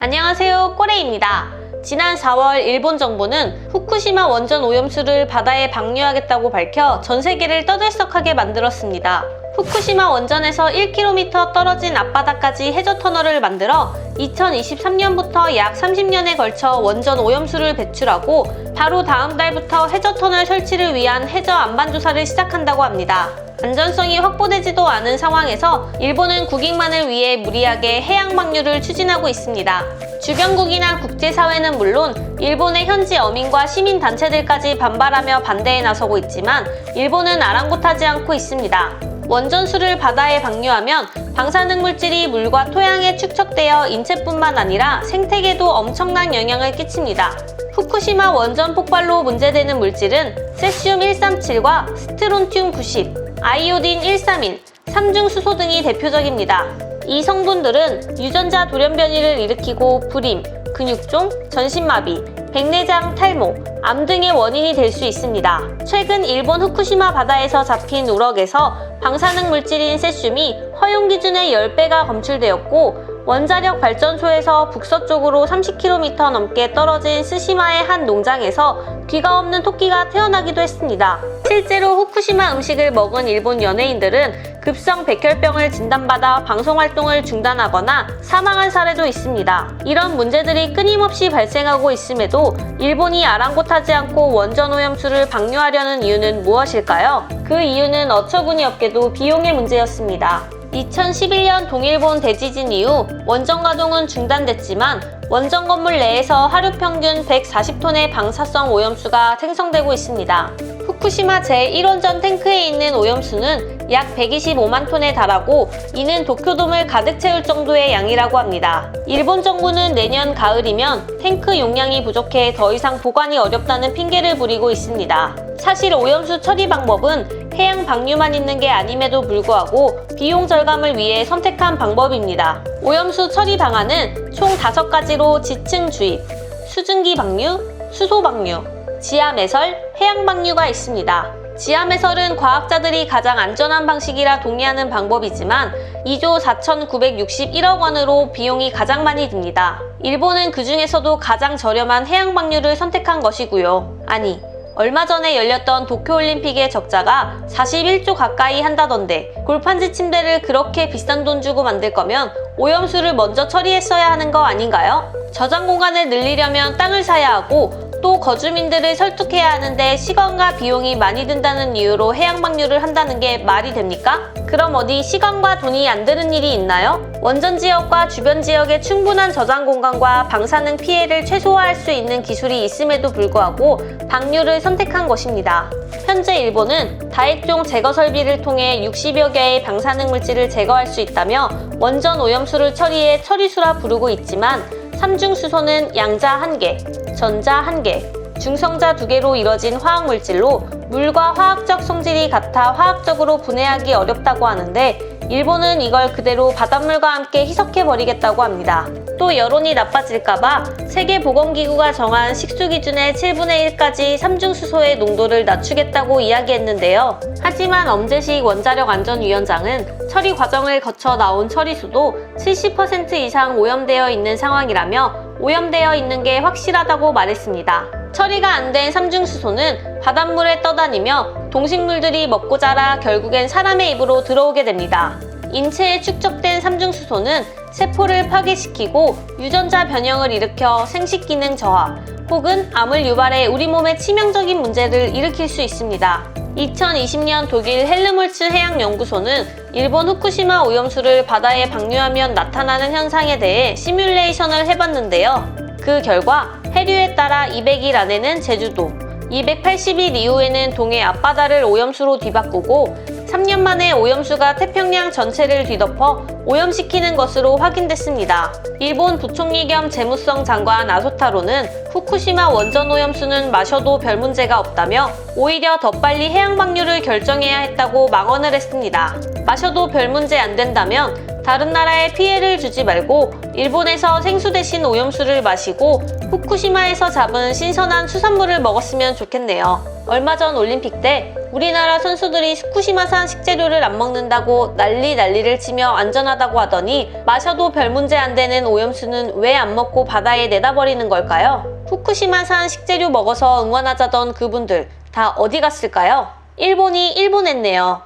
안녕하세요, 꼬레입니다. 지난 4월 일본 정부는 후쿠시마 원전 오염수를 바다에 방류하겠다고 밝혀 전 세계를 떠들썩하게 만들었습니다. 후쿠시마 원전에서 1km 떨어진 앞바다까지 해저 터널을 만들어 2023년부터 약 30년에 걸쳐 원전 오염수를 배출하고 바로 다음 달부터 해저 터널 설치를 위한 해저 안반 조사를 시작한다고 합니다. 안전성이 확보되지도 않은 상황에서 일본은 국익만을 위해 무리하게 해양 방류를 추진하고 있습니다. 주변국이나 국제사회는 물론 일본의 현지 어민과 시민단체들까지 반발하며 반대에 나서고 있지만 일본은 아랑곳하지 않고 있습니다. 원전수를 바다에 방류하면 방사능 물질이 물과 토양에 축적되어 인체뿐만 아니라 생태계도 엄청난 영향을 끼칩니다. 후쿠시마 원전 폭발로 문제되는 물질은 세슘 137과 스트론튬 90, 아이오딘 131, 삼중수소 등이 대표적입니다. 이 성분들은 유전자 돌연변이를 일으키고 불임, 근육종, 전신마비, 백내장 탈모, 암 등의 원인이 될 수 있습니다. 최근 일본 후쿠시마 바다에서 잡힌 우럭에서 방사능 물질인 세슘이 허용 기준의 10배가 검출되었고 원자력 발전소에서 북서쪽으로 30km 넘게 떨어진 스시마의 한 농장에서 귀가 없는 토끼가 태어나기도 했습니다. 실제로 후쿠시마 음식을 먹은 일본 연예인들은 급성 백혈병을 진단받아 방송활동을 중단하거나 사망한 사례도 있습니다. 이런 문제들이 끊임없이 발생하고 있음에도 일본이 아랑곳하지 않고 원전 오염수를 방류하려는 이유는 무엇일까요? 그 이유는 어처구니없게도 비용의 문제였습니다. 2011년 동일본 대지진 이후 원전 가동은 중단됐지만 원전 건물 내에서 하루 평균 140톤의 방사성 오염수가 생성되고 있습니다. 후쿠시마 제1원전 탱크에 있는 오염수는 약 125만 톤에 달하고 이는 도쿄돔을 가득 채울 정도의 양이라고 합니다. 일본 정부는 내년 가을이면 탱크 용량이 부족해 더 이상 보관이 어렵다는 핑계를 부리고 있습니다. 사실 오염수 처리 방법은 해양 방류만 있는 게 아님에도 불구하고 비용 절감을 위해 선택한 방법입니다. 오염수 처리 방안은 총 5가지로 지층 주입, 수증기 방류, 수소 방류, 지하 매설, 해양 방류가 있습니다. 지하 매설은 과학자들이 가장 안전한 방식이라 동의하는 방법이지만 2조 4,961억 원으로 비용이 가장 많이 듭니다. 일본은 그 중에서도 가장 저렴한 해양 방류를 선택한 것이고요. 아니, 얼마 전에 열렸던 도쿄올림픽의 적자가 41조 가까이 한다던데 골판지 침대를 그렇게 비싼 돈 주고 만들 거면 오염수를 먼저 처리했어야 하는 거 아닌가요? 저장 공간을 늘리려면 땅을 사야 하고 또 거주민들을 설득해야 하는데 시간과 비용이 많이 든다는 이유로 해양 방류를 한다는 게 말이 됩니까? 그럼 어디 시간과 돈이 안 드는 일이 있나요? 원전 지역과 주변 지역의 충분한 저장 공간과 방사능 피해를 최소화할 수 있는 기술이 있음에도 불구하고 방류를 선택한 것입니다. 현재 일본은 다액종 제거 설비를 통해 60여 개의 방사능 물질을 제거할 수 있다며 원전 오염수를 처리해 처리수라 부르고 있지만 삼중수소는 양자 1개, 전자 1개, 중성자 2개로 이뤄진 화학물질로 물과 화학적 성질이 같아 화학적으로 분해하기 어렵다고 하는데 일본은 이걸 그대로 바닷물과 함께 희석해버리겠다고 합니다. 또 여론이 나빠질까봐 세계보건기구가 정한 식수기준의 7분의 1까지 삼중수소의 농도를 낮추겠다고 이야기했는데요. 하지만 엄재식 원자력안전위원장은 처리 과정을 거쳐 나온 처리수도 70% 이상 오염되어 있는 상황이라며 오염되어 있는 게 확실하다고 말했습니다. 처리가 안 된 삼중수소는 바닷물에 떠다니며 동식물들이 먹고 자라 결국엔 사람의 입으로 들어오게 됩니다. 인체에 축적된 삼중수소는 세포를 파괴시키고 유전자 변형을 일으켜 생식기능 저하 혹은 암을 유발해 우리 몸에 치명적인 문제를 일으킬 수 있습니다. 2020년 독일 헬르몰츠 해양연구소는 일본 후쿠시마 오염수를 바다에 방류하면 나타나는 현상에 대해 시뮬레이션을 해봤는데요. 그 결과 해류에 따라 200일 안에는 제주도, 280일 이후에는 동해 앞바다를 오염수로 뒤바꾸고 3년 만에 오염수가 태평양 전체를 뒤덮어 오염시키는 것으로 확인됐습니다. 일본 부총리 겸 재무성 장관 아소타로는 후쿠시마 원전 오염수는 마셔도 별 문제가 없다며 오히려 더 빨리 해양 방류를 결정해야 했다고 망언을 했습니다. 마셔도 별 문제 안 된다면 다른 나라에 피해를 주지 말고 일본에서 생수 대신 오염수를 마시고 후쿠시마에서 잡은 신선한 수산물을 먹었으면 좋겠네요. 얼마 전 올림픽 때 우리나라 선수들이 후쿠시마산 식재료를 안 먹는다고 난리를 치며 안전하다고 하더니 마셔도 별 문제 안 되는 오염수는 왜 안 먹고 바다에 내다버리는 걸까요? 후쿠시마산 식재료 먹어서 응원하자던 그분들 다 어디 갔을까요? 일본이 일본했네요.